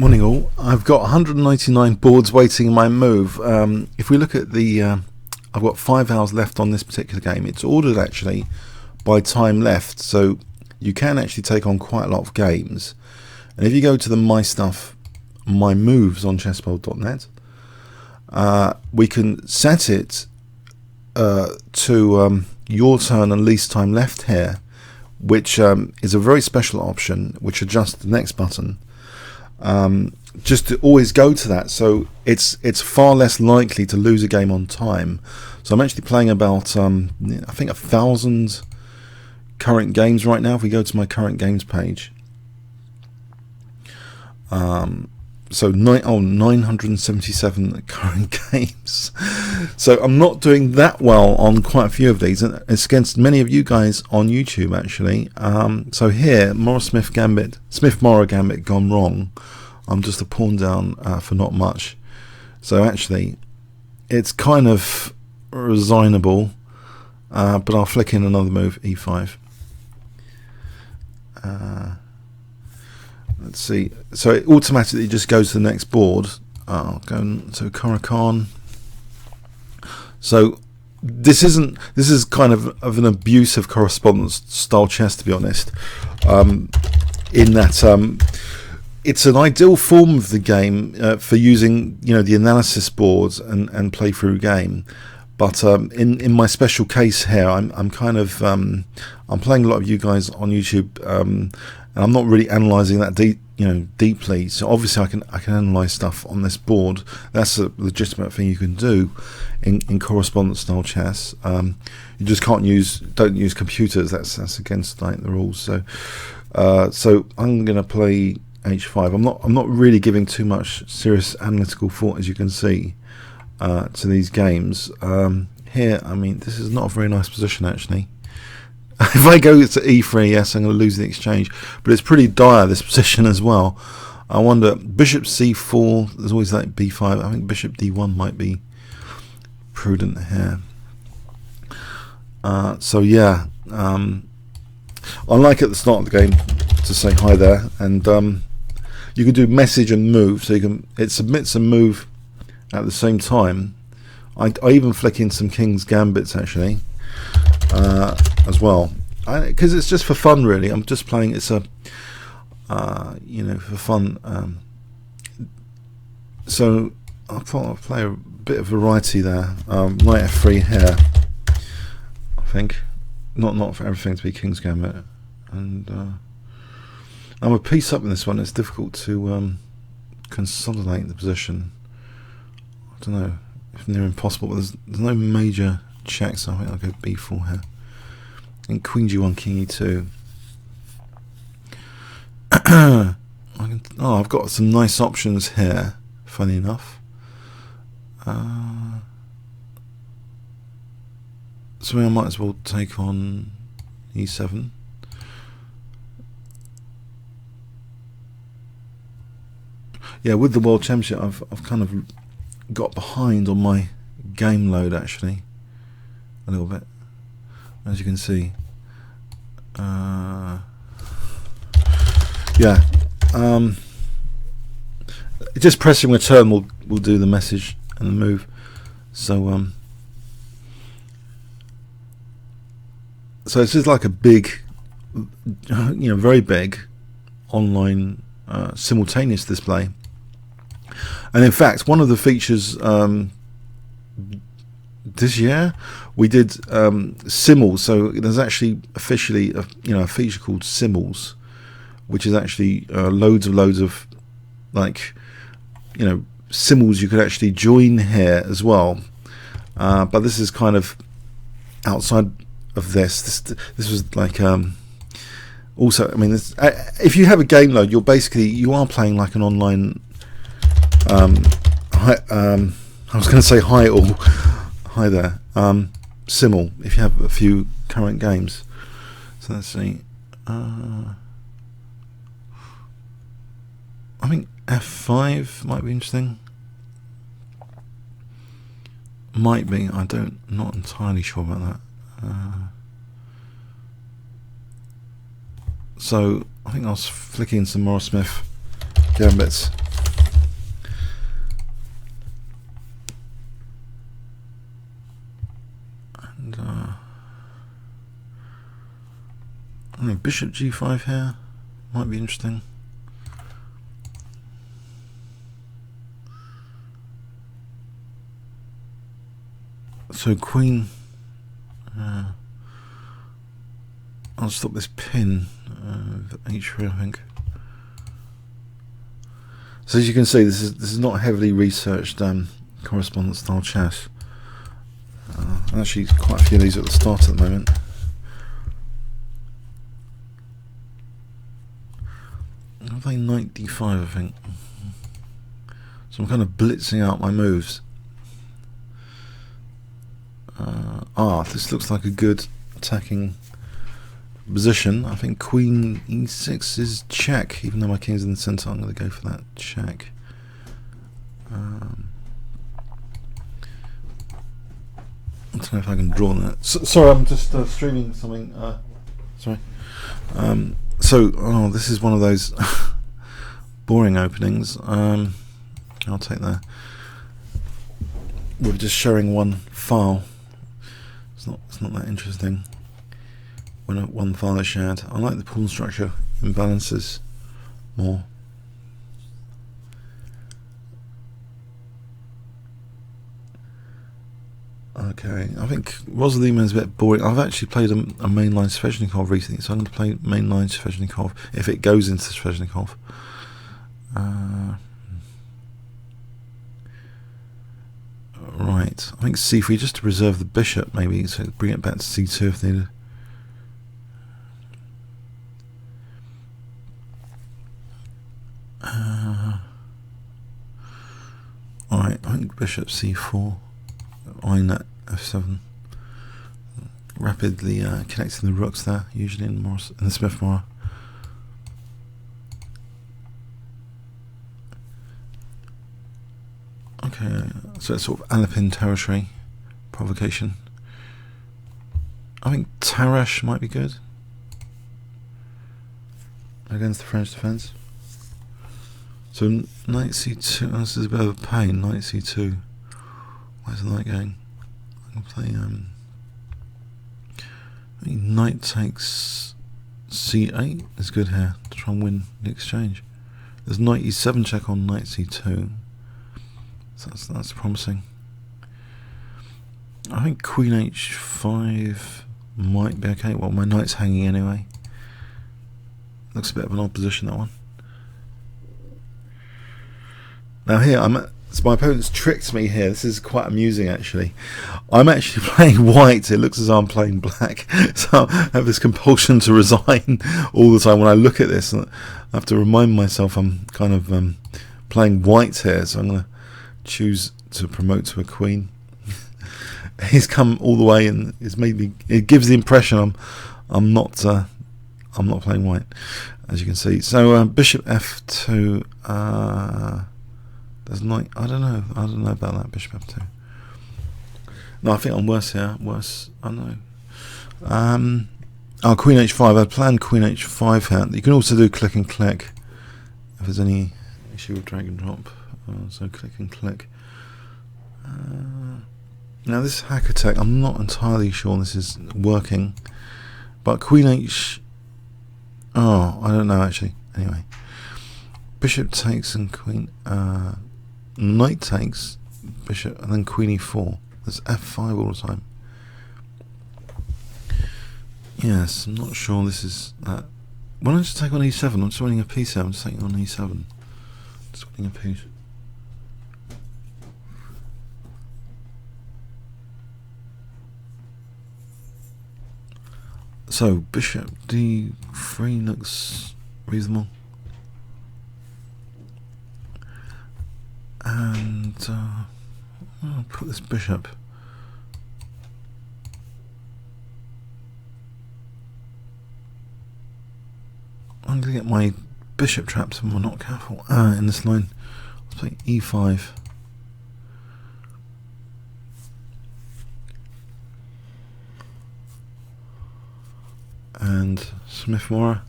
Morning all. I've got 199 boards waiting in my move. If we look at the, I've got 5 hours left on this particular game. It's ordered actually by time left, so you can actually take on quite a lot of games. And if you go to the My Stuff, My Moves on chessboard.net, we can set it to your turn and least time left here, which is a very special option which adjusts the next button. Just to always go to that, so it's far less likely to lose a game on time. So I'm actually playing about I think 1,000 current games right now. If we go to my current games page, so 977 current games. So I'm not doing that well on quite a few of these, and it's against many of you guys on YouTube actually. So here, Morrow-Smith Gambit, Smith-Morrow Gambit gone wrong. I'm just a pawn down for not much. So actually, it's kind of resignable, but I'll flick in another move, e5. Let's see. So it automatically just goes to the next board. I'll go to Correspondence. So this is kind of an abuse of correspondence style chess, to be honest. In that it's an ideal form of the game for using, the analysis boards and play through game. But in my special case here, I'm kind of I'm playing a lot of you guys on YouTube, and I'm not really analysing that deeply. So obviously I can analyse stuff on this board. That's a legitimate thing you can do in correspondence style chess. You just don't use computers. That's against the rules. So I'm going to play h5. I'm not really giving too much serious analytical thought, as you can see, to these games. Here, I mean, this is not a very nice position actually. If I go to e3, yes, I'm going to lose the exchange, but it's pretty dire, this position as well. I wonder, bishop c4, there's always like b5. I think bishop d1 might be prudent here. So yeah, I like at the start of the game to say hi there, and you can do message and move, so it submits and move at the same time. I even flick in some King's Gambits actually, as well, because it's just for fun really. I'm just playing, it's a for fun. So I'll play a bit of variety there. Knight f3 here, I think, not for everything to be King's Gambit, and I'm a piece up in this one. It's difficult to consolidate the position. I don't know if near impossible, but there's no major checks, so I think I'll go b4 here. And queen g1, king e2. I've got some nice options here, funny enough. So I might as well take on e7. Yeah, with the World Championship, I've kind of got behind on my game load actually, a little bit, as you can see. Yeah, just pressing return will do the message and the move. So so this is like a big, very big online simultaneous display. And in fact, one of the features this year we did Simuls. So there's actually officially a feature called Simuls, which is actually loads of like Simuls you could actually join here as well. But this is kind of outside of this. This was like also, I mean, if you have a game load, you are playing like an online. I was going to say hi all. Hi there. Simul, if you have a few current games. So let's see. I think f5 might be interesting. Might be. Not entirely sure about that. So I think I'll flick in some Morrow-Smith Gambits. I don't know, bishop g5 here might be interesting. So queen, I'll stop this pin h3, I think. So as you can see, this is not heavily researched correspondence style chess. Actually, quite a few of these at the start at the moment. I'm playing knight d5, I think. So I'm kind of blitzing out my moves. This looks like a good attacking position. I think queen e6 is check, even though my king's in the centre. I'm going to go for that check. I don't know if I can draw that. Sorry, I'm just streaming something. Sorry. This is one of those boring openings. I'll take that. We're just showing one file. It's not that interesting when one file is shared. I like the pawn structure imbalances more. Okay, I think Rosalima is a bit boring. I've actually played a mainline Sveshnikov recently, so I'm going to play mainline Sveshnikov if it goes into Sveshnikov. Right, I think c3 just to preserve the bishop, maybe, so bring it back to c2 if needed. Alright, I think bishop c4, knight f7. Rapidly connecting the rooks there, usually in the Smith-Morra. Okay, so it's sort of Alpin territory, provocation. I think Tarash might be good against the French defence. So knight c2, this is a bit of a pain, knight c2. Where's the knight going? I can play, I think knight takes c8 is good here to try and win the exchange. There's knight e7 check on knight c2. So that's promising. I think queen h5 might be okay. Well, my knight's hanging anyway. Looks a bit of an odd position, that one. Now here, so my opponent's tricked me here. This is quite amusing, actually. I'm actually playing white. It looks as though I'm playing black. So I have this compulsion to resign all the time when I look at this. I have to remind myself I'm kind of playing white here. So I'm going to choose to promote to a queen. He's come all the way and it's made me. It gives the impression I'm not playing white, as you can see. So bishop f2. There's knight. I don't know about that. Bishop f2. No, I think I'm worse here. Worse. I don't know. Queen h5. I planned queen h5 here. You can also do click and click if there's any issue with drag and drop. So click and click. Now this hack attack, I'm not entirely sure this is working, but queen h. I don't know actually. Anyway, bishop takes and queen. Knight takes, bishop, and then queen e4. There's f5 all the time. Yes, I'm not sure this is that. Why don't I just take on e7? I'm just winning a piece here. I'm just taking on e7. Just winning a piece. So bishop d3 looks reasonable, and I'll put this bishop. I'm going to get my bishop trapped if I'm not careful in this line. Let's play e5. And Smith-Morra.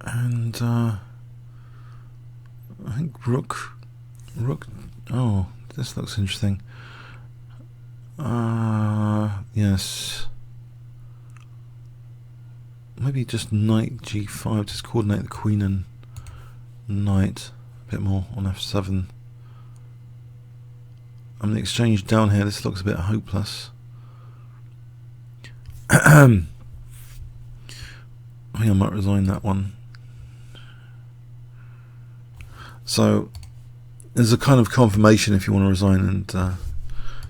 And I think rook. Oh, this looks interesting. Yes. Maybe just knight g5, just coordinate the queen and knight a bit more on f7. The exchange down here, this looks a bit hopeless. I think I might resign that one. So there's a kind of confirmation if you want to resign, and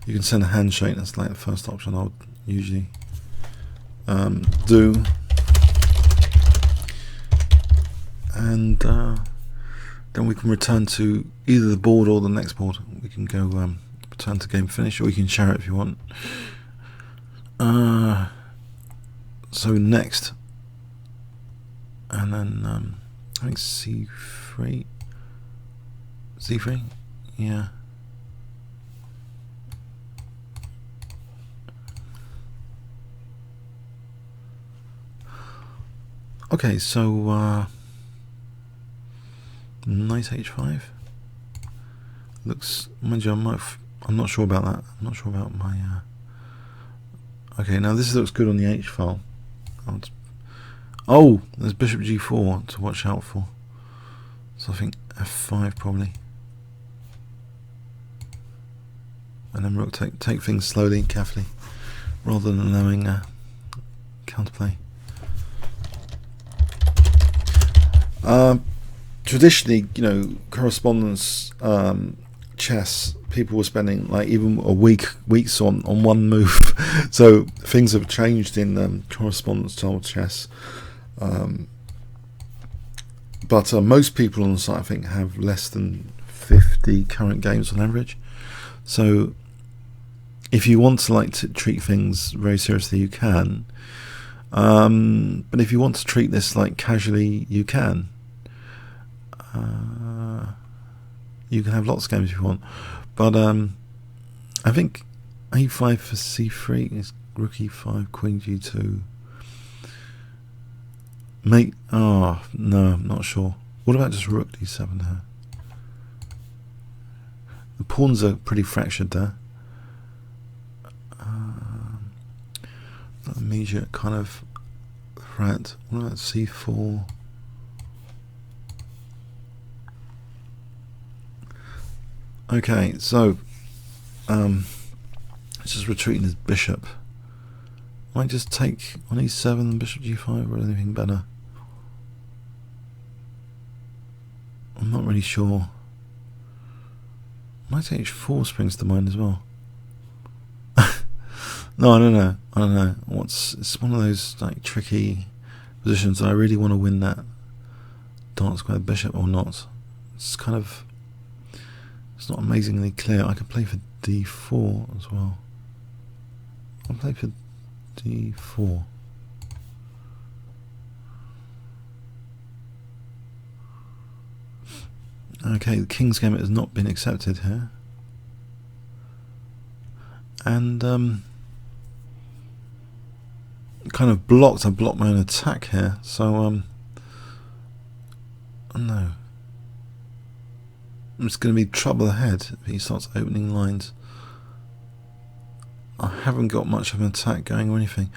you can send a handshake. That's like the first option I would usually do. And then we can return to either the board or the next board. We can go return to game finish, or you can share it if you want. So next, and then I think c3, yeah. Okay, so knight h5 looks. Mind you, I'm not sure about that. I'm not sure about my. Okay, now this looks good on the H file. Oh, there's bishop g4 to watch out for. So I think f5 probably. And then rook take things slowly and carefully, rather than allowing counterplay. Traditionally, you know, correspondence chess, people were spending like even weeks on one move. So things have changed in correspondence style chess. But most people on the site, I think, have less than 50 current games on average. So if you want to like to treat things very seriously, you can. But if you want to treat this like casually, you can. You can have lots of games if you want, but I think a5 for c3 is rook e5, queen g2. No, I'm not sure. What about just rook d7 here? The pawns are pretty fractured there. Not immediate kind of threat. What about c4? Okay, so just retreating his bishop. Might just take on e7 and bishop g5 or anything better. I'm not really sure. Knight h4 springs to mind as well. No, I don't know. It's one of those like tricky positions that I really want to win that dark square bishop or not. It's kind of. It's not amazingly clear. I could play for d4 as well. I'll play for d4. Okay, the King's Gambit has not been accepted here. And kind of blocked. I blocked my own attack here. So no. It's going to be trouble ahead if he starts opening lines. I haven't got much of an attack going or anything.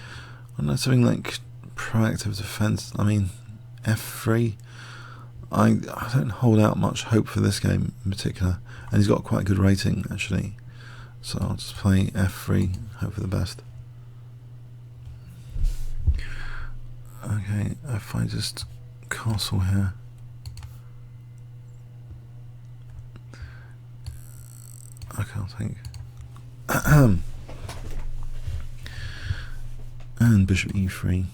I don't know, something like proactive defense. I mean, f3. I don't hold out much hope for this game in particular, and he's got quite a good rating actually. So I'll just play f3, hope for the best. Okay, if I just castle here. I can't think. And bishop e3.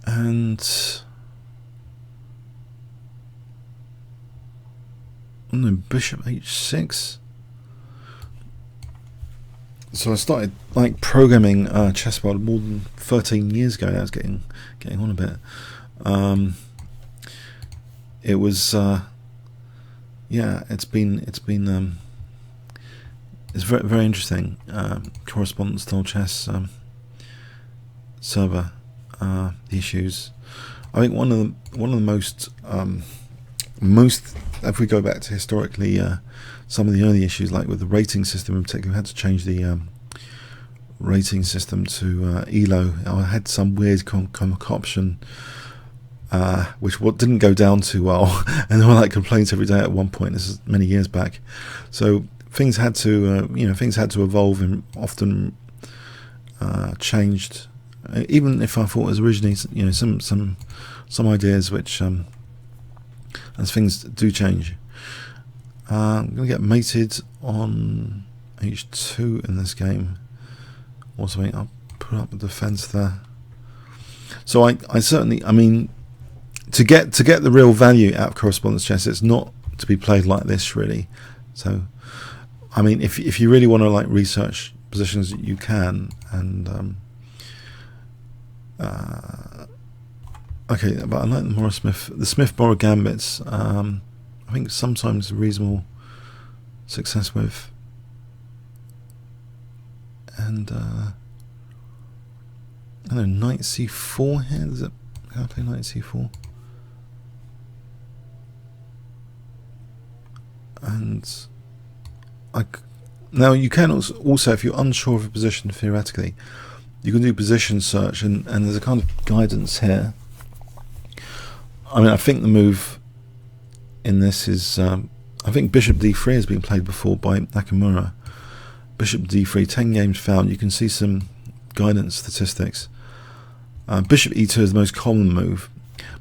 And no, bishop h6. So I started like programming chessboard more than 13 years ago. That's getting on a bit. It was yeah, it's very, very interesting. Correspondence style chess server, the issues. I think one of the most if we go back to historically, some of the early issues, like with the rating system in particular, we had to change the rating system to ELO. I had some weird concoction, which didn't go down too well, and there were like complaints every day at one point. This is many years back, so things had to, things had to evolve and often changed. Even if I thought it was originally, some ideas which, as things do change. I'm going to get mated on H2 in this game. Also, I'll put up a defense there. So I certainly, I mean, to get the real value out of correspondence chess, it's not to be played like this really. So, I mean, if you really want to like research positions, you can. And okay, but I like the Morris Smith, the Smith-Morrow Gambits. I think sometimes reasonable success with. And I don't know, knight c4 here. Can I play knight c4? And now you can also, if you're unsure of a position theoretically, you can do position search, and there's a kind of guidance here. I mean, I think the move in this is, I think bishop d3 has been played before by Nakamura. Bishop d3, 10 games found. You can see some guidance statistics. Bishop e2 is the most common move,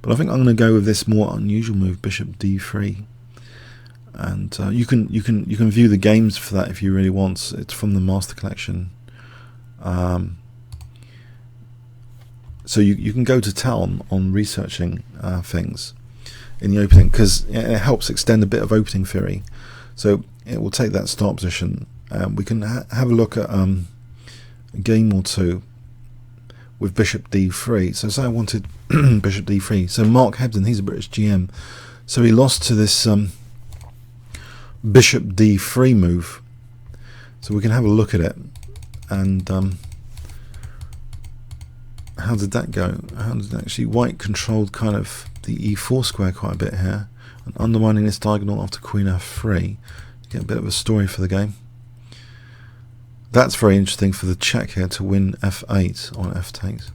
but I think I'm going to go with this more unusual move, bishop d3. And you can view the games for that if you really want. It's from the master collection. So you can go to town on researching things in the opening, because it helps extend a bit of opening theory. So it will take that start position. We can have a look at a game or two with bishop d3. So say I wanted bishop d3. So Mark Hebden, he's a British GM, so he lost to this bishop d3 move. So we can have a look at it. And how did that go? How did actually white controlled kind of the e4 square quite a bit here, and undermining this diagonal after queen f3. You get a bit of a story for the game. That's very interesting for the check here to win f8 on f takes.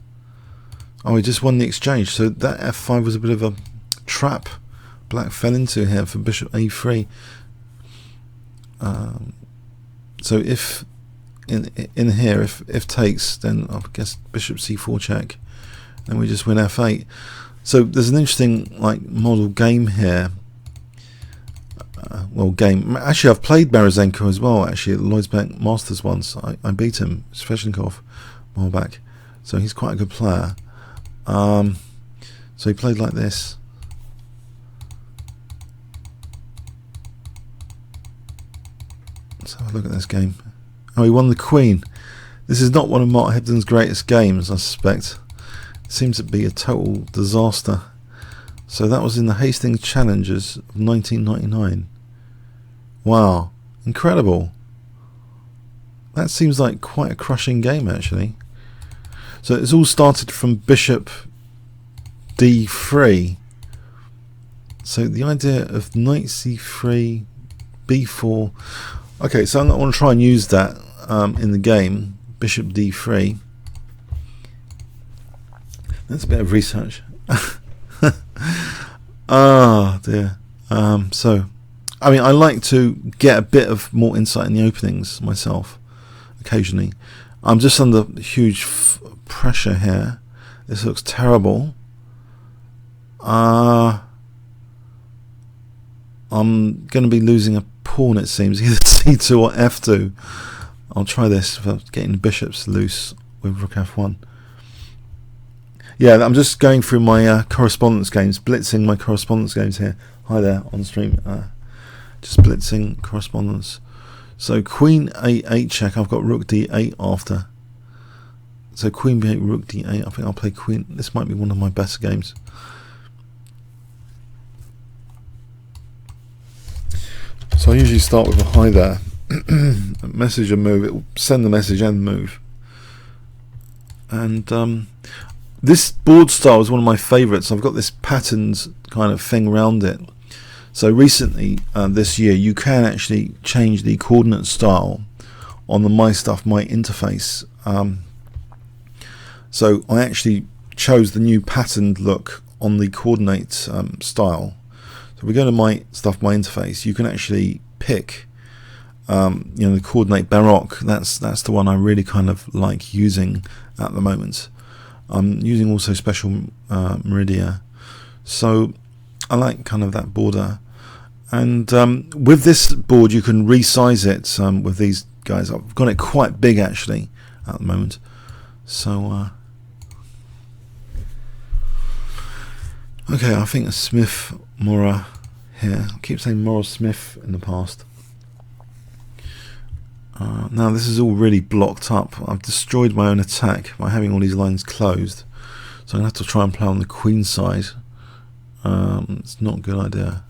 Oh, he just won the exchange, so that f5 was a bit of a trap black fell into here for bishop a3. So if in here, if takes, then I guess bishop c4 check, and we just win f8. So there's an interesting like model game here. Well, game. Actually, I've played Barazenko as well. Actually, at Lloyd's Bank Masters once, I beat him, Sveshnikov, a while back. So he's quite a good player. So he played like this. Let's have a look at this game. Oh, he won the queen. This is not one of Mark Hebden's greatest games, I suspect. It seems to be a total disaster. So that was in the Hastings Challengers of 1999. Wow, incredible. That seems like quite a crushing game, actually. So it's all started from bishop d3. So the idea of knight c3, b4. Okay, so I'm going to try and use that in the game. Bishop d3. That's a bit of research. Ah, dear. So, I mean, I like to get a bit of more insight in the openings myself, occasionally. I'm just under huge pressure here. This looks terrible. I'm going to be losing a pawn, it seems, either c2 or f2. I'll try this without getting the bishops loose with rook f1. Yeah, I'm just going through my correspondence games, blitzing my correspondence games here. Hi there, on stream. Just blitzing correspondence. So queen a8 check. I've got rook d8 after. So queen b8, rook d8. I think I'll play queen. This might be one of my better games. So I usually start with a hi there. Message and move. It will send the message and move. And this board style is one of my favourites. I've got this patterned kind of thing around it. So recently, this year, you can actually change the coordinate style on the My Stuff My interface. So I actually chose the new patterned look on the coordinate style. So we go to My Stuff My interface. You can actually pick, the coordinate Baroque. That's the one I really kind of like using at the moment. I'm using also Special Meridia. So I like kind of that border. And with this board, you can resize it with these guys. I've got it quite big actually at the moment. So okay, I think a Smith Mora here. I keep saying Morrow Smith in the past. Now this is all really blocked up. I've destroyed my own attack by having all these lines closed. So I'm going to have to try and play on the queen side. It's not a good idea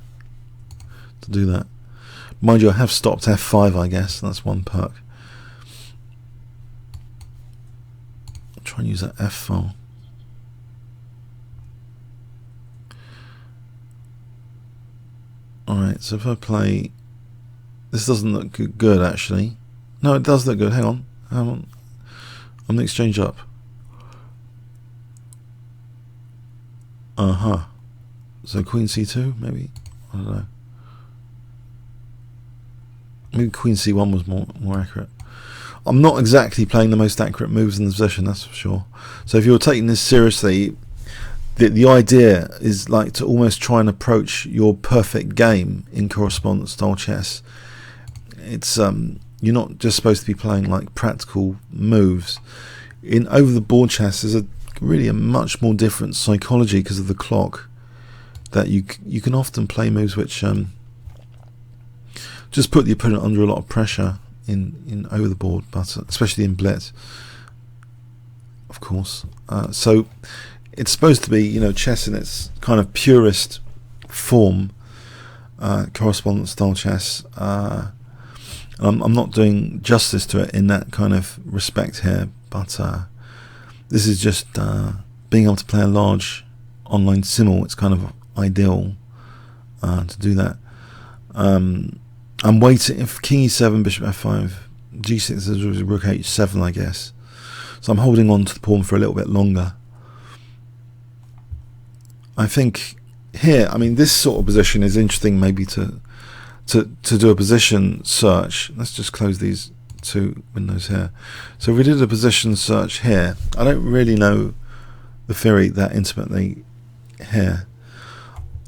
to do that. Mind you, I have stopped F5, I guess. That's one perk. I'll try and use that F file. Alright, so if I play... This doesn't look good, actually. No, it does look good. Hang on. I'm the exchange up. So Queen C2, maybe? I don't know. Maybe Queen C1 was more accurate. I'm not exactly playing the most accurate moves in the position, that's for sure. So if you're taking this seriously, the idea is like to almost try and approach your perfect game in correspondence style chess. It's you're not just supposed to be playing like practical moves. In over the board chess, there's really a much more different psychology because of the clock. That you can often play moves which just put the opponent under a lot of pressure in over the board, but especially in blitz, of course. So it's supposed to be, chess in its kind of purest form, correspondence style chess. I'm not doing justice to it in that kind of respect here, but this is just being able to play a large online simul. It's kind of ideal to do that. I'm waiting. If King E7, Bishop F5, G6 is Rook H7, I guess. So I'm holding on to the pawn for a little bit longer. I think here, this sort of position is interesting, maybe to do a position search. Let's just close these two windows here. So if we did a position search here, I don't really know the theory that intimately here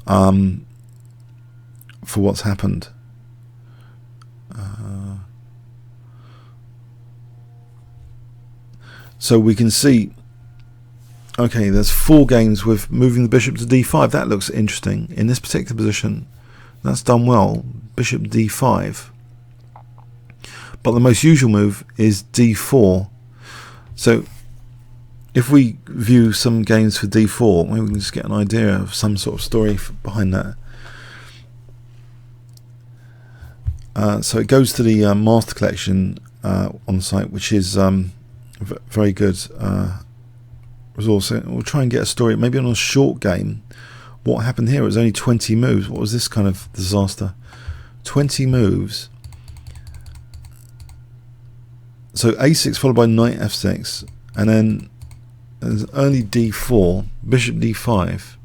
for what's happened. So we can see, okay, there's 4 games with moving the bishop to d5. That looks interesting. In this particular position, that's done well. Bishop d5. But the most usual move is d4. So if we view some games for d4, maybe we can just get an idea of some sort of story behind that. So it goes to the master collection on the site, which is very good resource. We'll try and get a story, maybe on a short game. What happened here? It was only 20 moves. What was this kind of disaster? 20 moves. So a6 followed by knight f6, and then there's early d4, bishop d5,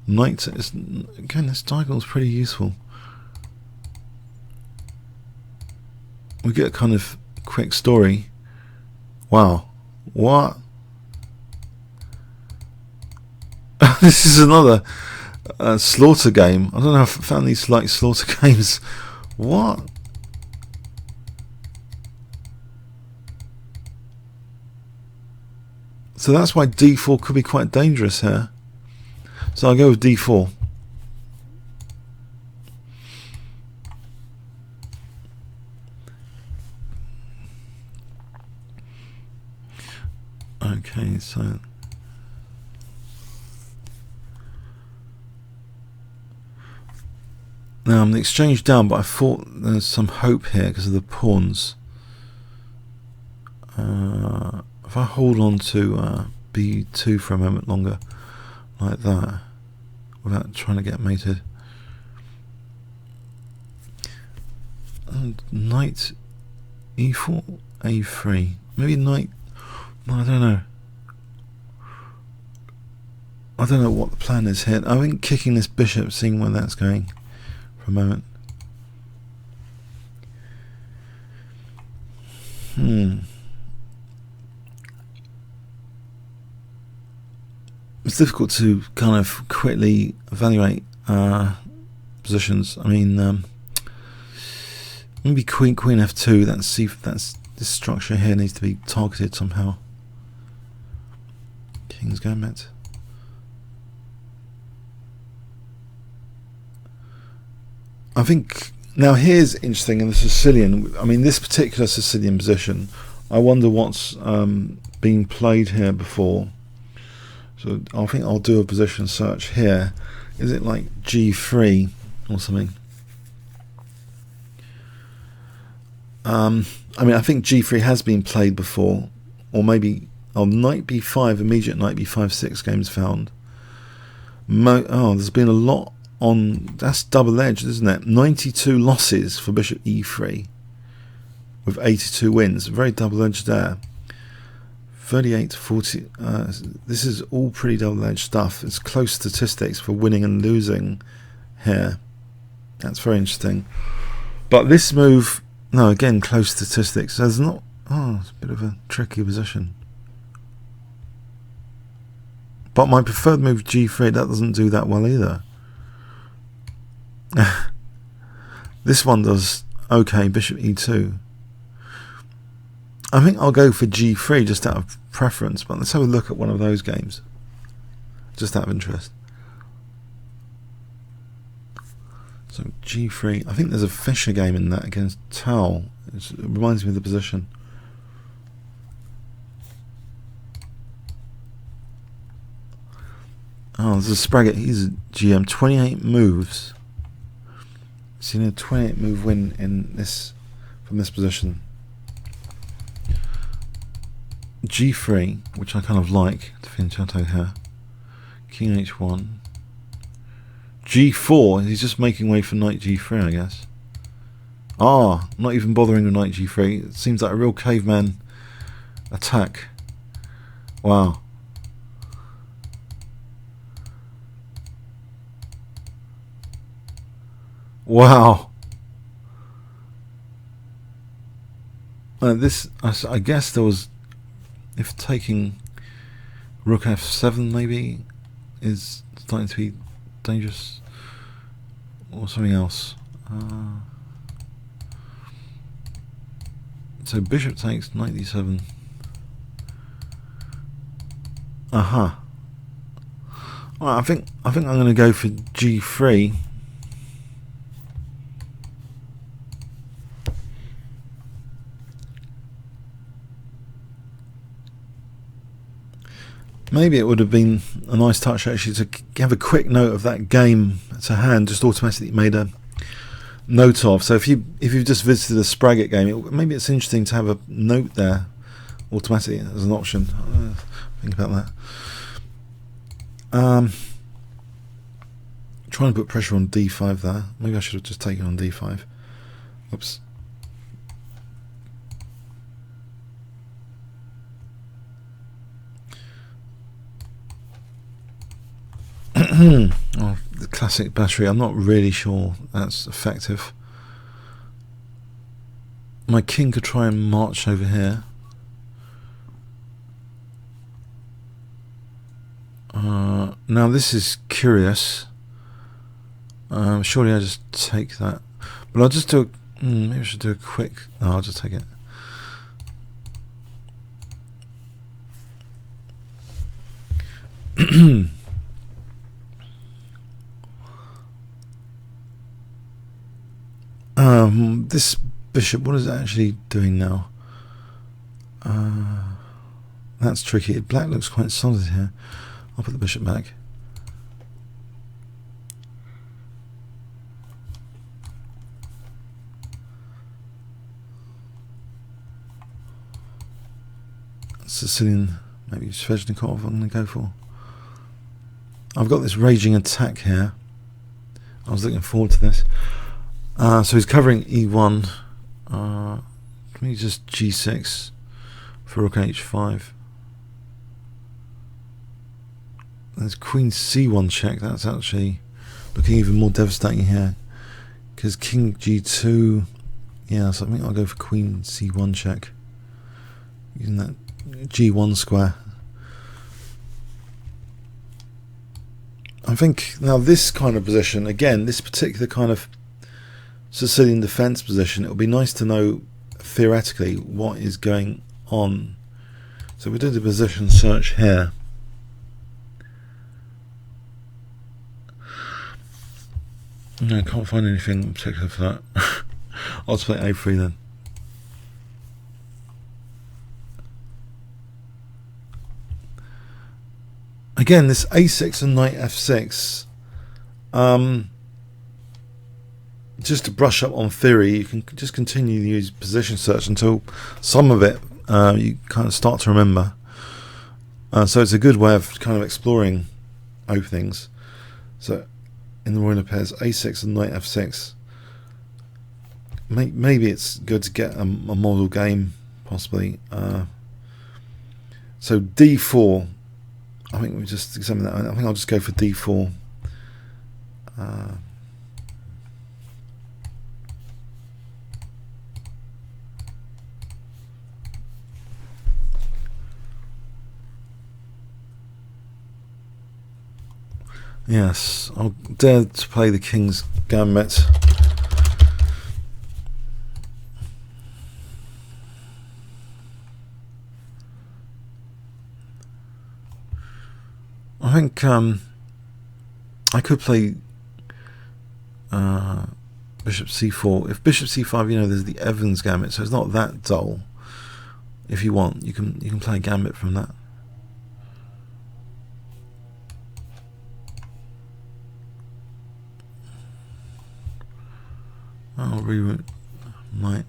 knight. Again, this diagonal is pretty useful. We get a kind of quick story. Wow, what? This is another slaughter game. I don't know if I found these like slaughter games. What? So that's why d4 could be quite dangerous here. So I'll go with d4. Okay, so now I'm the exchange down, but I thought there's some hope here because of the pawns. If I hold on to b2 for a moment longer, like that, without trying to get mated, knight e4, a3. Maybe knight. I don't know. I don't know what the plan is here. I think kicking this bishop, seeing where that's going for a moment. It's difficult to kind of quickly evaluate positions. I mean, maybe queen f2. That's this structure here needs to be targeted somehow. King's Gambit. I think now here's interesting in the Sicilian. I mean, this particular Sicilian position. I wonder what's been played here before. So I think I'll do a position search here. Is it like g3 or something? I mean, I think g3 has been played before, or maybe knight b5, immediate knight b5 6 games found. There's been a lot on. That's double-edged, isn't it? 92 losses for bishop e3 with 82 wins. Very double-edged there. 38 to 40. This is all pretty double-edged stuff. It's close statistics for winning and losing here. That's very interesting. But this move, no, again, close statistics. There's not. It's a bit of a tricky position. But my preferred move g3, that doesn't do that well either. This one does okay. Bishop e2. I think I'll go for g3 just out of preference, but let's have a look at one of those games just out of interest. So g3, I think there's a Fischer game in that against Tau. It reminds me of the position. There's a Spraggett, he's a GM, 28 moves. Seen a 28 move win in this from this position. g3, which I kind of like, to Fianchetto here. King h1. g4, he's just making way for knight g3, I guess. Not even bothering with knight g3. It seems like a real caveman attack. Wow. Wow. This, I guess there was, if taking rook f7 maybe is starting to be dangerous, or something else. So bishop takes knight d7. Alright, I think I'm going to go for g3. Maybe it would have been a nice touch actually to have a quick note of that game to hand, just automatically made a note of. So if you've just visited a Spraggett game, maybe it's interesting to have a note there automatically as an option. Think about that. Trying to put pressure on d5 there. Maybe I should have just taken on d5. Oops. The classic battery. I'm not really sure that's effective. My king could try and march over here. Now this is curious. Surely I just take that, but I'll just do a, maybe I should do a quick. No, I'll just take it. This bishop, what is it actually doing now? That's tricky. Black looks quite solid here. I'll put the bishop back. Sicilian, maybe Sveshnikov I'm going to go for. I've got this raging attack here. I was looking forward to this. So he's covering e1. Can we just g6 for rook h5? There's queen c1 check. That's actually looking even more devastating here, because king g2. Yeah, so I think I'll go for queen c1 check using that g1 square. I think now this kind of position, again, this particular kind of Sicilian defense position, it would be nice to know theoretically what is going on. So we did a position search here. No, I can't find anything in particular for that. I'll just play a3 then. Again, this a6 and knight f6, just to brush up on theory, you can just continue to use position search until some of it you kind of start to remember. So it's a good way of kind of exploring openings. So in the Royal pairs, a6 and knight f6. Maybe it's good to get a model game, possibly. So d4. I think we just examine that. I think I'll just go for d4. Yes, I'll dare to play the King's Gambit. I think I could play bishop c4. If bishop c5, you know, there's the Evans Gambit, so it's not that dull. If you want, you can play a Gambit from that. I'll reroute knight.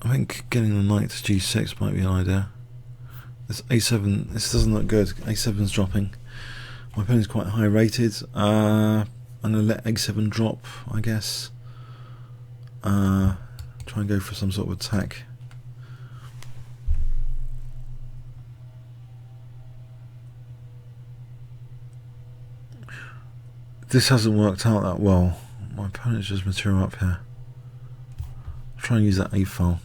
I think getting the knight to g6 might be an idea. This a7, this doesn't look good. a7's dropping. My opponent's quite high rated. I'm going to let a7 drop, I guess. Try and go for some sort of attack. This hasn't worked out that well. My opponent's just material up here. I'll try and use that a file.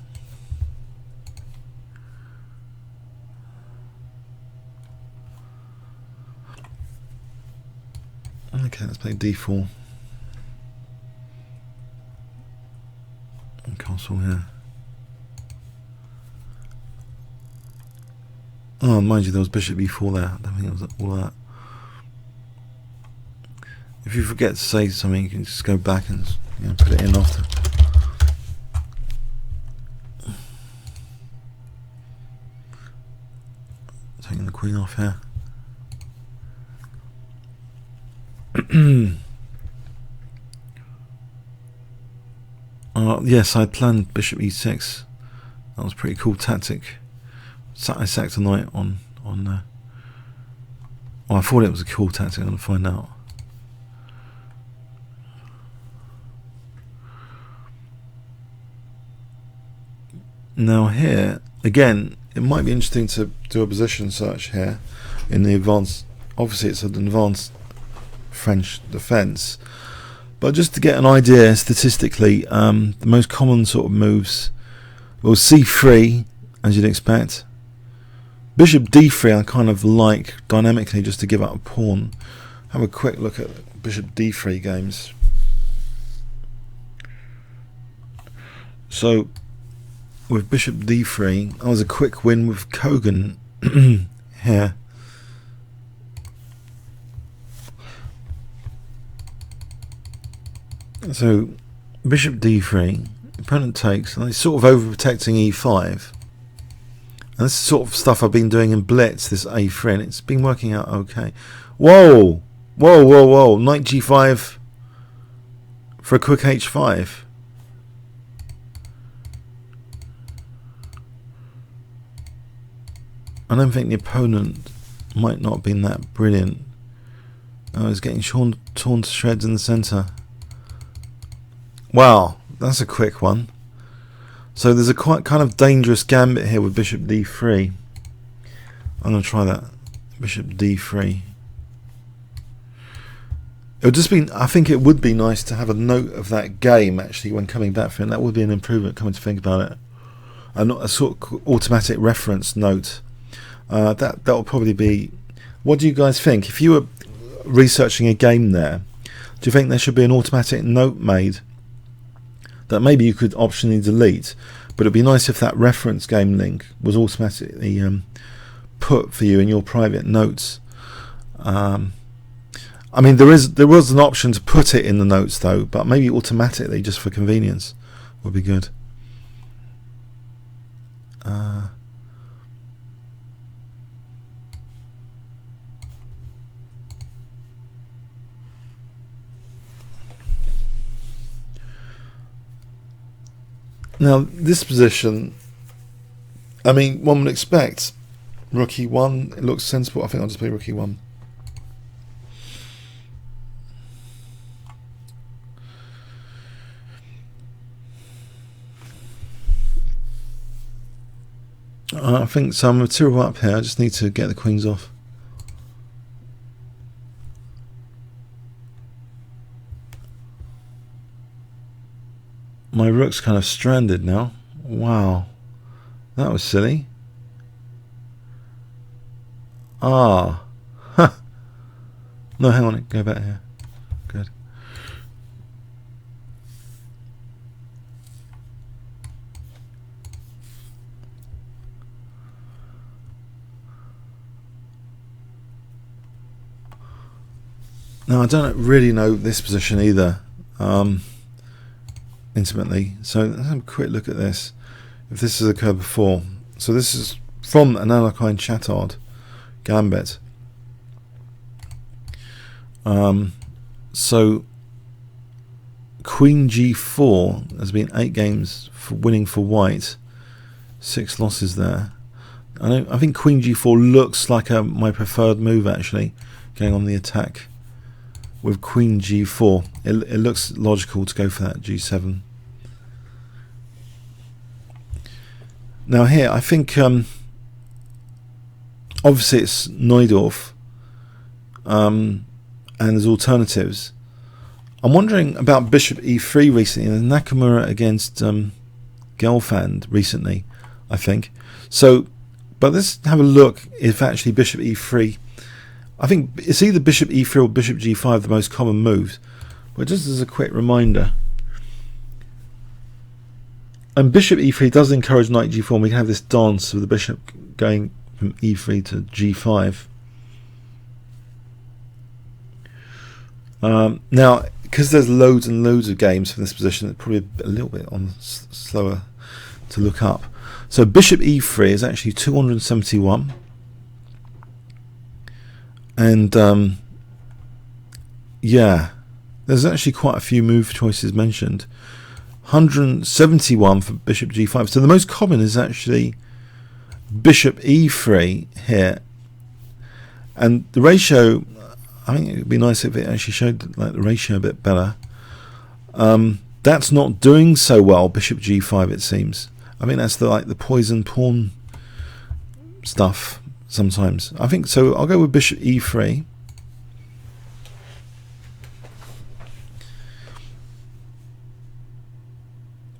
Okay, let's play d4. And castle here. Oh, mind you, there was bishop e4 there. I don't think it was all that. If you forget to say something, you can just go back and, you know, put it in after. Taking the queen off here. Yes, I planned bishop e6. That was a pretty cool tactic. I sacked a knight on well, I thought it was a cool tactic. I'm going to find out. Now here, again, it might be interesting to do a position search here in the advanced. Obviously it's an advanced French defense, but just to get an idea statistically, the most common sort of moves, well, c3, as you'd expect. Bishop d3 I kind of like dynamically, just to give up a pawn. Have a quick look at bishop d3 games. So with bishop d3, I was a quick win with Kogan here. So bishop d3, opponent takes, and he's sort of overprotecting e5. And this is sort of stuff I've been doing in Blitz, this a3, and it's been working out okay. Whoa! Whoa, whoa, whoa. Knight g5 for a quick h5. I don't think the opponent might not have been that brilliant Oh, it's getting torn to shreds in the centre. Wow, that's a quick one. So there's a quite kind of dangerous gambit here with bishop d3. I'm going to try that. Bishop d3. It would just be, I think it would be nice to have a note of that game actually when coming back from it. That would be an improvement, coming to think about it. And not a sort of automatic reference note. That will probably be. What do you guys think? If you were researching a game there, do you think there should be an automatic note made that maybe you could optionally delete, but it'd be nice if that reference game link was automatically put for you in your private notes? I mean, there was an option to put it in the notes though, but maybe automatically, just for convenience, would be good. Now, this position, I mean, one would expect rook e1. It looks sensible. I think I'll just play rook e1. I think so. I'm material up here. I just need to get the queens off. My rook's kind of stranded now. Wow, that was silly. Ah, huh. No, hang on, go back here. Good. Now, I don't really know this position either. Intimately, so let's have a quick look at this. If this has occurred before, so this is from an Alekhine Chatard Gambit. So Queen G4 has been 8 games for winning for white, 6 losses there. I think Queen G4 looks like my preferred move actually, going on the attack with Queen G4. It looks logical to go for that G7. Now here, I think obviously it's Neudorf, and there's alternatives. I'm wondering about Bishop E3 recently. There's Nakamura against Gelfand recently, I think. So, but let's have a look if actually Bishop E3. I think it's either Bishop E3 or Bishop G5 the most common moves. But just as a quick reminder. And Bishop E3 does encourage Knight G4, and we can have this dance with the Bishop going from E3 to G5. Now, because there's loads and loads of games from this position, it's probably a little bit slower to look up. So Bishop E3 is actually 271. And yeah, there's actually quite a few move choices mentioned. 171 for Bishop G5. So the most common is actually Bishop E3 here, and the ratio, I think it would be nice if it actually showed like the ratio a bit better. That's not doing so well, Bishop G5, it seems. I mean, that's the poison pawn stuff sometimes. I think so. I'll go with Bishop E3.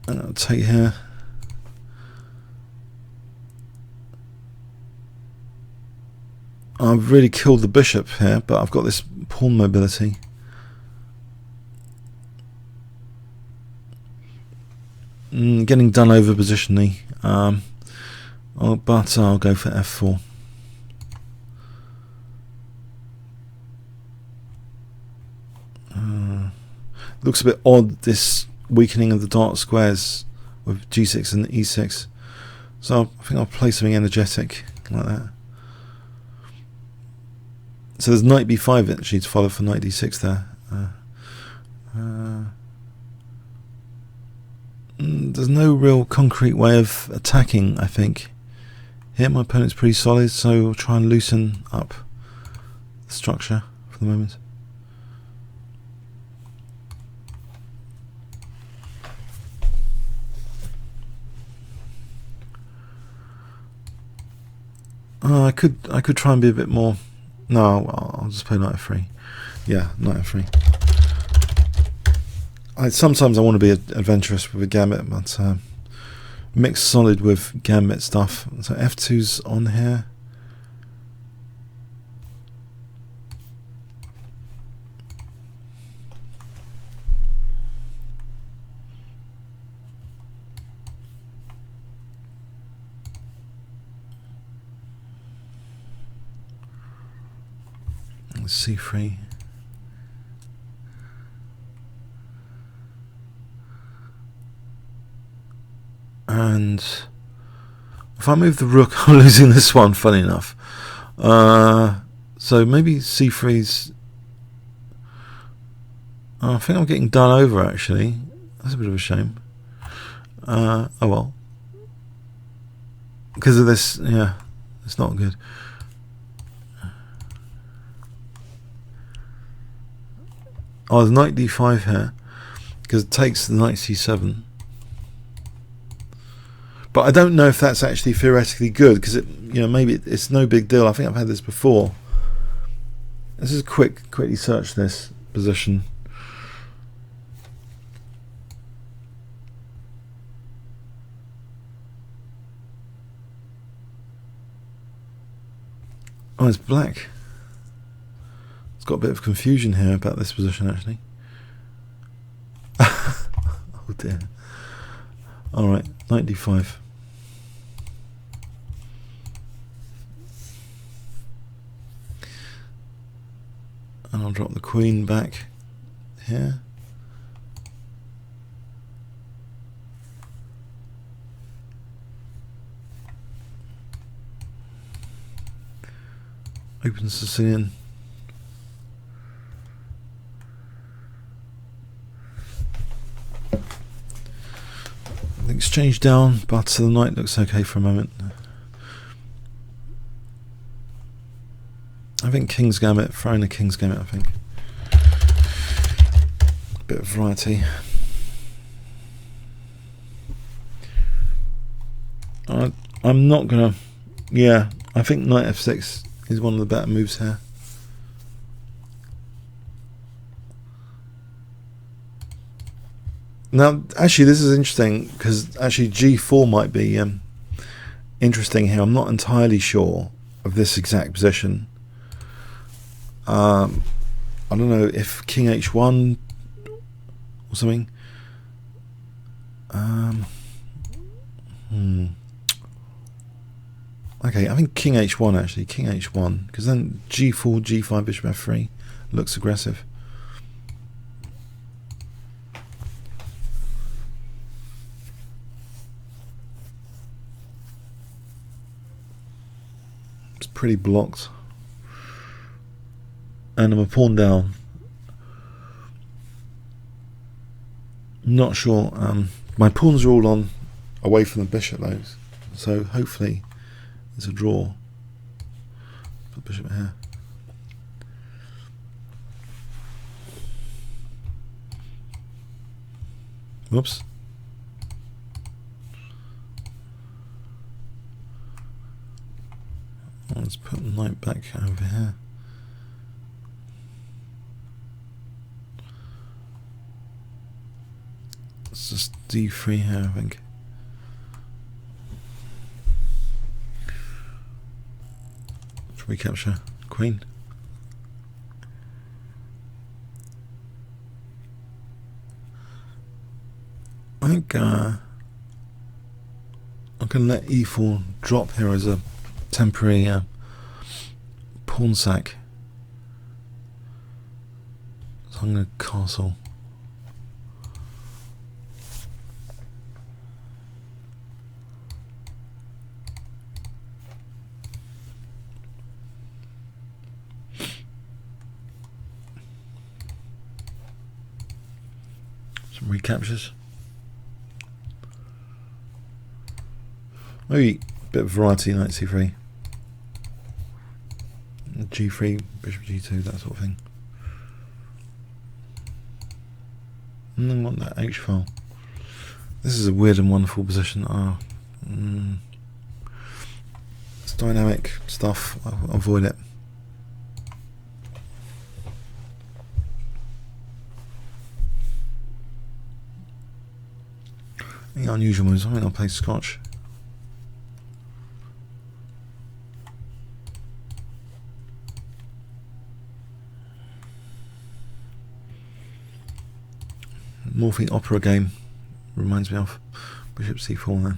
And I'll take here. I've really killed the bishop here, but I've got this pawn mobility. Getting done over positionally. But I'll go for F4. Looks a bit odd, this weakening of the dark squares with G6 and E6. So I think I'll play something energetic like that. So there's Knight B5 actually to follow for Knight D6 there. There's no real concrete way of attacking, I think. Here my opponent's pretty solid, so I'll try and loosen up the structure for the moment. I could try and be a bit more. No, I'll just play knight f3. Yeah, knight f3. Sometimes I want to be adventurous with a Gambit, but mix solid with Gambit stuff. So f2's on here. c3. And if I move the rook, I'm losing this one, funny enough. So maybe c3's... I think I'm getting done over, actually. That's a bit of a shame. Oh well. Because of this, yeah, it's not good. Oh, there's knight d5 here, because it takes the knight c7. But I don't know if that's actually theoretically good, because maybe it's no big deal. I think I've had this before. Let's just quickly search this position. Oh, it's black. It's got a bit of confusion here about this position, actually. Oh dear. Alright, knight d5. And I'll drop the queen back here. Open Sicilian. The exchange down, but the knight looks okay for a moment. I think King's Gambit, throwing the King's Gambit, I think. Bit of variety. I'm not gonna... Yeah, I think knight f6 is one of the better moves here. Now, actually, this is interesting, because actually g4 might be interesting here. I'm not entirely sure of this exact position. I don't know if king h1 or something. Okay, I think king h1 actually, king h1, because then g4, g5, bishop f3 looks aggressive. It's pretty blocked. And I'm a pawn down. Not sure. My pawns are all on away from the bishop though, so hopefully it's a draw. Put the bishop here. Whoops. Let's put the knight back over here. It's just d3 here, I think. Let's recapture queen. I think I can let e4 drop here as a temporary pawn sack. So I'm going to castle. Some recaptures. Maybe a bit of variety, knight c3, g3, bishop g2, that sort of thing. And then want that h file. This is a weird and wonderful position. dynamic stuff, I'll avoid it. Any unusual moves? I think I'll play Scotch. Morphine Opera game reminds me of Bishop C4 then.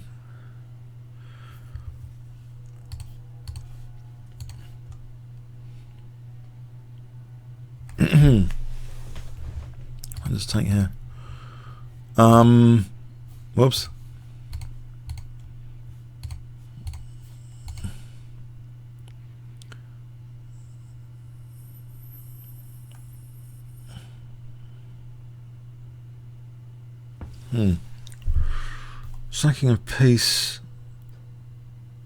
I'll just take here. Whoops. Sacking a piece.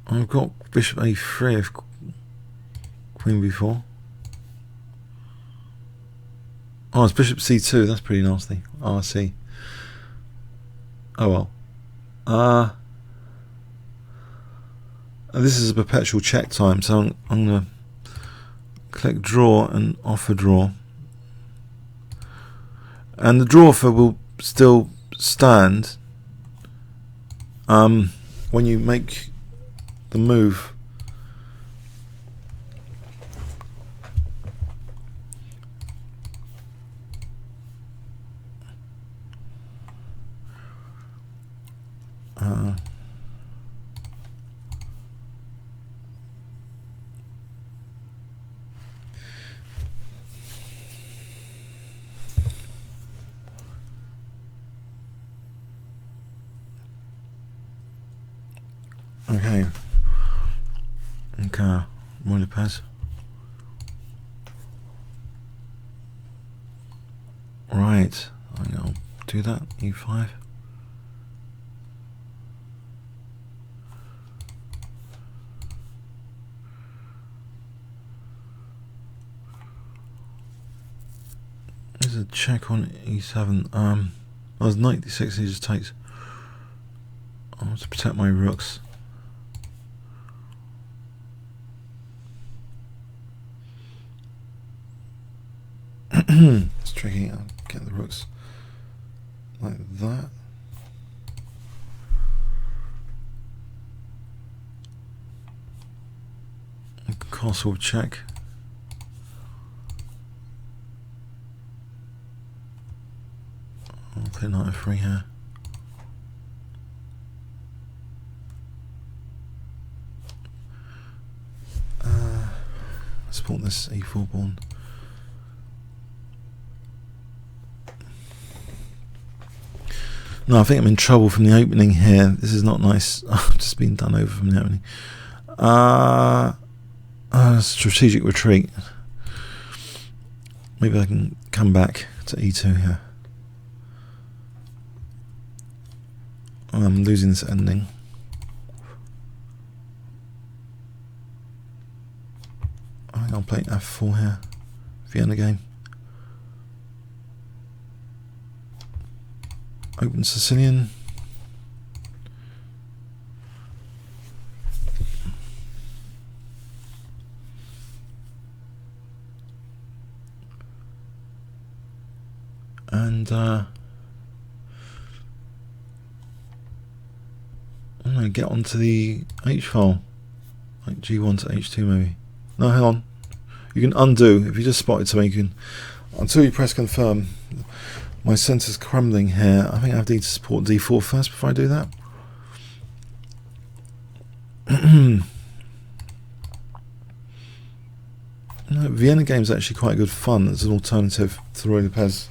I've got Bishop A3 of Queen B4. Oh, it's Bishop C2. That's pretty nasty. Oh, I see. Oh well. This is a perpetual check time, so I'm going to click draw and offer draw. And the draw offer will still stand when you make the move. Okay, Royal Paz. Right, I'll do that. E5. There's a check on E7. I was knight D6. He just takes. I want to protect my rooks. It's tricky. I'll get the rooks like that. Castle check. I'll play knight f3 here. Let's put this e4 pawn. No, I think I'm in trouble from the opening here. This is not nice. I've just been done over from the opening. Strategic retreat. Maybe I can come back to e2 here. I'm losing this ending. I think I'll play f4 here. Vienna game. Open Sicilian. And I'm going to get onto the H file, like G1 to H2 maybe. No, hang on. You can undo if you just spotted something. You can, until you press confirm. My centre's crumbling here. I think I need to support D4 first before I do that. No, Vienna game's actually quite good fun as an alternative to Royal Pez.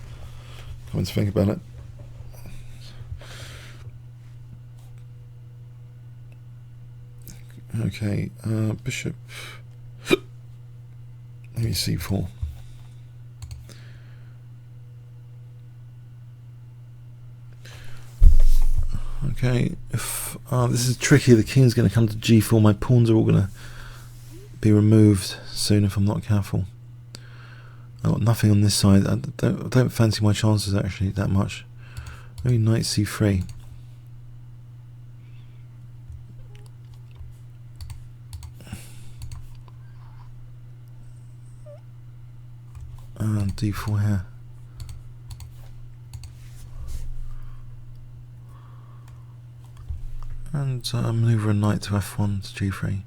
Come to think about it. Okay, bishop. Let me C4. Okay, if this is tricky, the king's going to come to G4. My pawns are all going to be removed soon if I'm not careful. I've got nothing on this side. I don't fancy my chances actually that much. Maybe knight C3. d4 here. And manoeuvre a knight to f1 to g3.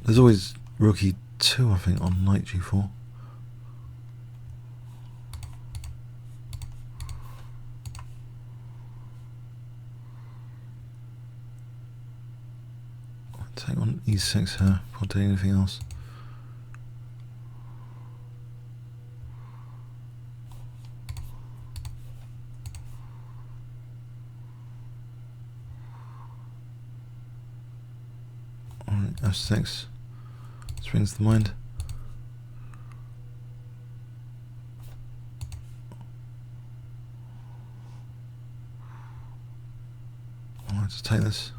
There's always rook e2, I think, on knight g4. I'll take on e6 here before doing anything else. Alright, f6 springs to mind. Alright, let's take this.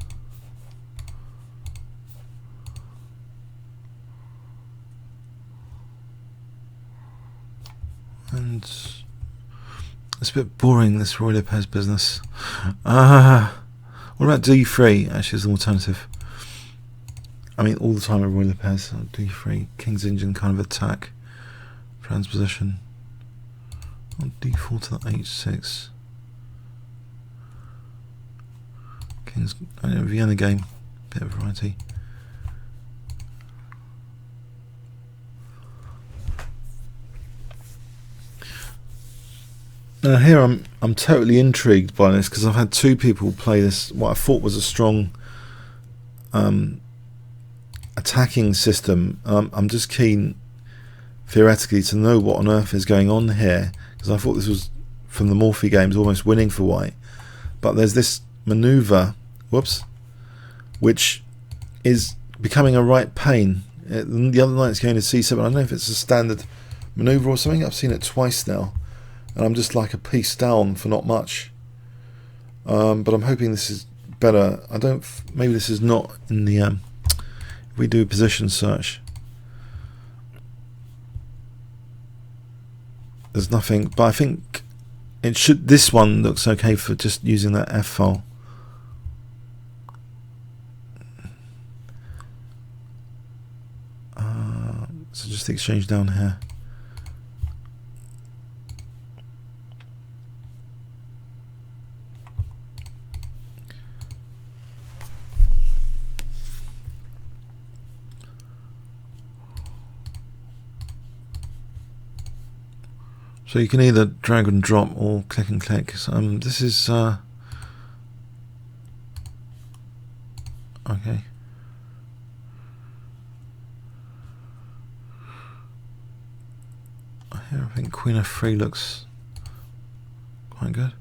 And it's a bit boring, this Roy Lopez business. What about d3? Actually, as an alternative. I mean, all the time with Roy Lopez. d3, King's Engine kind of attack, transposition. On d4 to the h6. King's Vienna game, bit of variety. Now here I'm totally intrigued by this because I've had two people play this, what I thought was a strong attacking system. I'm just keen theoretically to know what on earth is going on here, because I thought this was, from the Morphy games, almost winning for white, but there's this maneuver, whoops, which is becoming a right pain. The other knight's going to c7. I don't know if it's a standard maneuver or something. I've seen it twice now, and I'm just like a piece down for not much. But I'm hoping this is better. Maybe this is not in the if we do a position search, there's nothing, but I think it should, this one looks okay for just using that F file. So just the exchange down here. So you can either drag and drop or click and click. So, this is okay. Here I think Queen f3 looks quite good.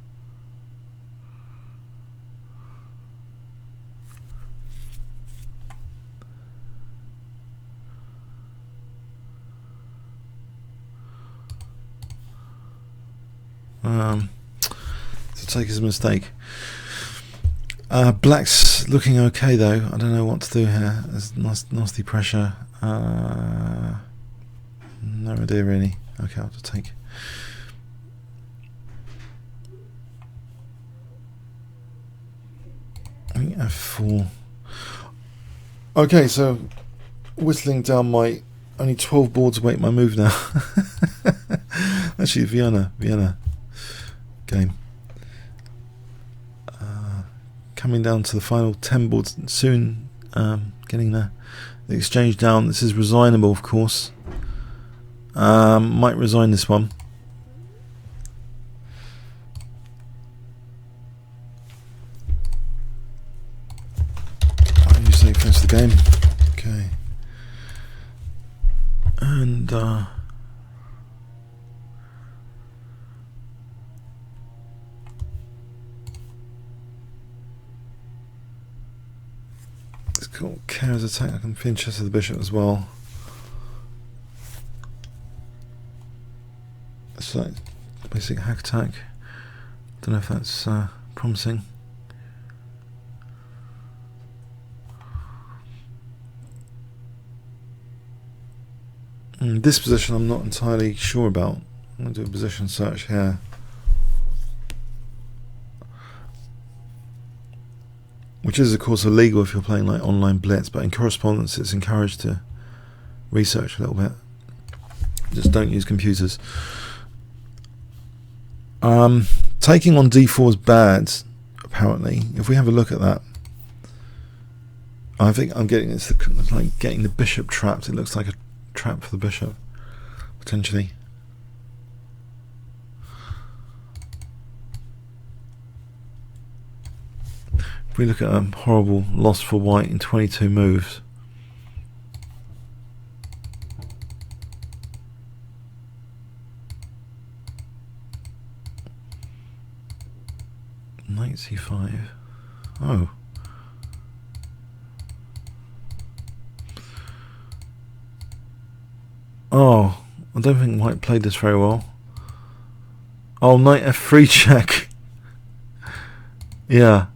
To take as a mistake. Black's looking okay though. I don't know what to do here. There's nasty pressure. No idea really. Okay, I'll just take. I think f4. Okay, so whistling down my only 12 boards away my move now. Actually, Vienna game. Coming down to the final 10 boards soon. Getting there. The exchange down. This is resignable, of course. Might resign this one. I usually finish the game. Okay. And it's called Kara's attack. I can pinch to the bishop as well. It's like basic hack attack. Don't know if that's promising. This position I'm not entirely sure about. I'm going to do a position search here. Which is of course illegal if you're playing like online blitz, but in correspondence it's encouraged to research a little bit. Just don't use computers. Taking on d4 is bad, apparently. If we have a look at that, I think I'm getting it's like getting the bishop trapped. It looks like a trap for the bishop, potentially. If we look at a horrible loss for white in 22 moves. Knight c5. Oh. Oh, I don't think white played this very well. Oh, knight f3 check. Yeah.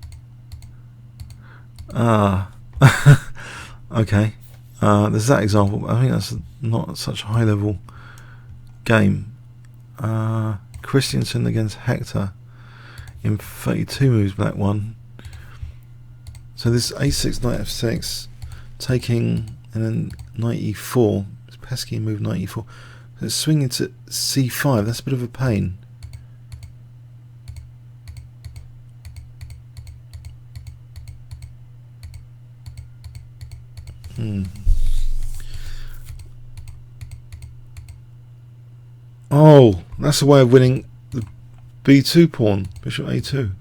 Okay. There's that example, but I think that's not such a high level game. Christensen against Hector in 32 moves, black won. So this a6, knight f6, taking, and then knight e4. It's pesky move, knight e4. So it's swinging to c5. That's a bit of a pain. Oh, that's a way of winning the b2 pawn, bishop a2.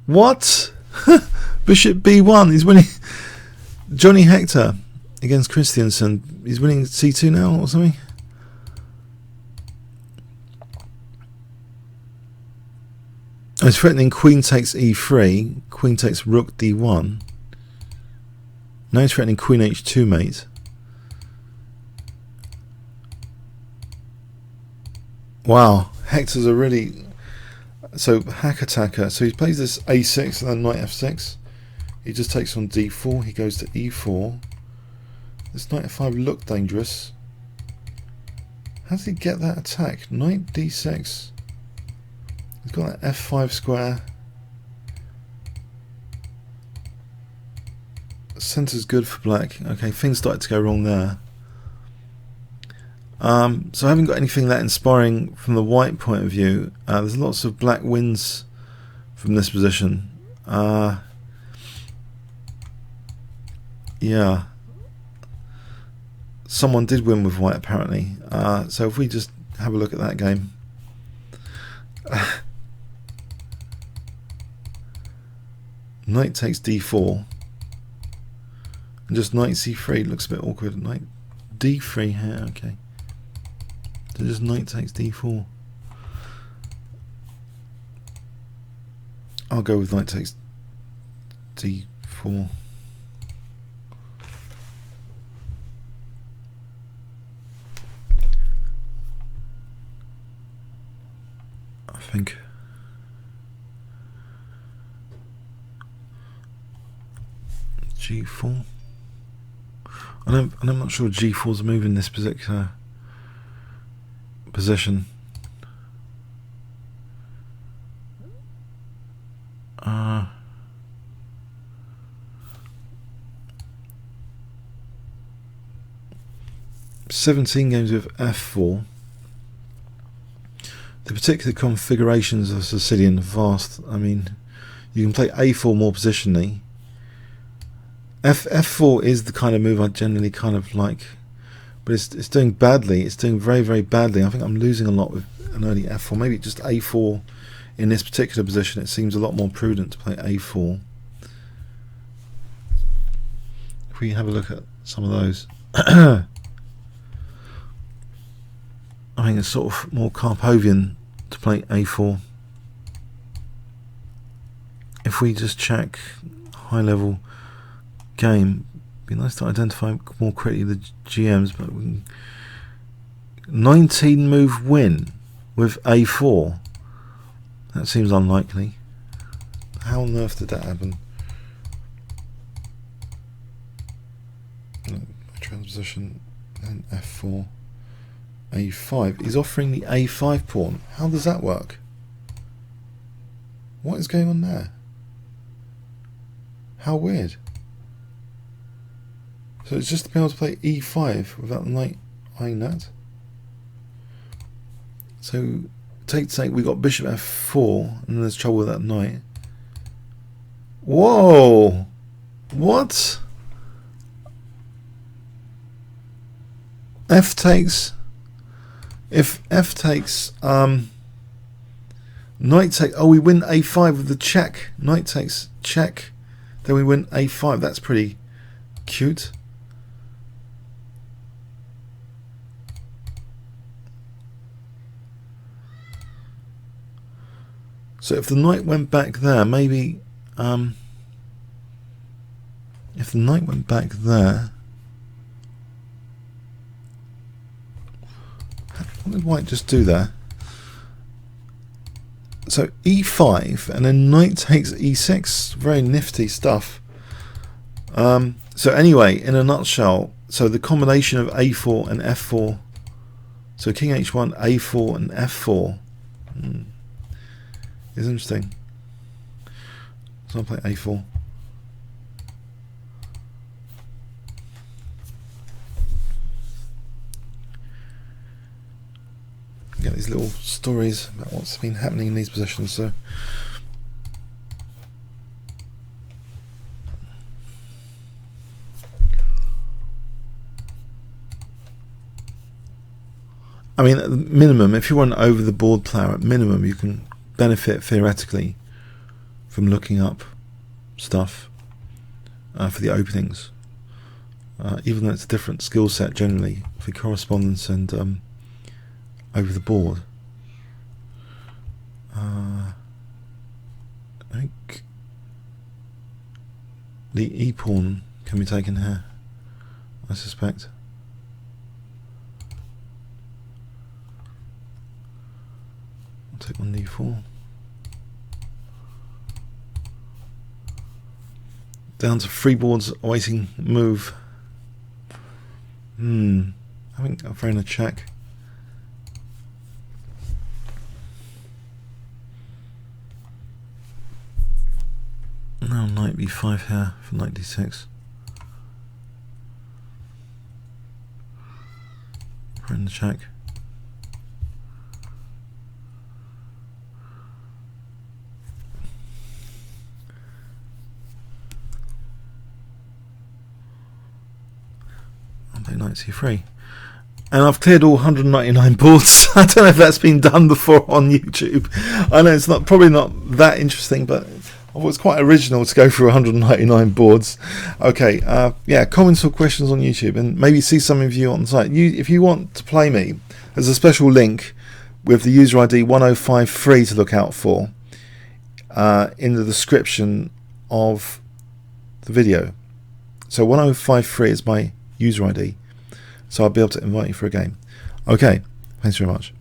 What? Bishop b1. He's winning. Johnny Hector against Christensen. He's winning c2 now or something. Oh, he's threatening queen takes e3. Queen takes rook d1. Now he's threatening queen h2, mate. Wow, Hector's a really... So, hack attacker. So he plays this a6 and then knight f6. He just takes on d4. He goes to e4. This knight f5 looked dangerous. How does he get that attack? Knight d6. He's got that f5 square. Centre's good for black. Okay, things started to go wrong there. So I haven't got anything that inspiring from the white point of view. There's lots of black wins from this position. Yeah. Someone did win with white apparently. So if we just have a look at that game. Knight takes d4. And just knight c3 looks a bit awkward. Knight d3 here, okay. So just knight takes d4. I'll go with knight takes d4. I think. g4. I'm not sure g4's a move in this particular position. 17 games with f4. The particular configurations of Sicilian are vast. I mean, you can play a4 more positionally. F4 is the kind of move I generally kind of like, but it's doing badly. It's doing very, very badly. I think I'm losing a lot with an early f4. Maybe just a4 in this particular position. It seems a lot more prudent to play a4. If we have a look at some of those, I think it's sort of more Karpovian to play a4. If we just check high level game, be nice to identify more quickly the GMs, but 19 move win with a4. That seems unlikely. How on earth did that happen? Transposition and f4, a5. He's offering the a5 pawn. How does that work? What is going on there? How weird. So it's just to be able to play e5 without the knight eyeing that. So take we got bishop f4 and there's trouble with that knight. Whoa! What? F takes. If F takes, knight take. Oh, we win a5 with the check. Knight takes check. Then we win a5. That's pretty cute. So if the knight went back there, maybe. If the knight went back there, what did white just do there? So e5 and then knight takes e6. Very nifty stuff. So anyway, in a nutshell, so the combination of a4 and f4. So king h1, a4 and f4 is interesting. So I'll play a4. Get these little stories about what's been happening in these positions. So I mean, at the minimum, if you're an over the board player, at minimum you can benefit theoretically from looking up stuff for the openings, even though it's a different skill set generally for correspondence and over the board. I think the e-pawn can be taken here, I suspect. I'll take on d4. Down to 3 boards awaiting move. I think I've thrown a check. Now knight b5 here for knight d6. Thrown the check. Knight c3, and I've cleared all 199 boards. I don't know if that's been done before on YouTube. I know it's probably not that interesting, but I thought it's quite original to go through 199 boards. Okay, yeah, comments or questions on YouTube, and maybe see some of you on the site. If you want to play me, there's a special link with the user ID 1053 to look out for in the description of the video. So 1053 is my user ID, so I'll be able to invite you for a game. Okay, thanks very much.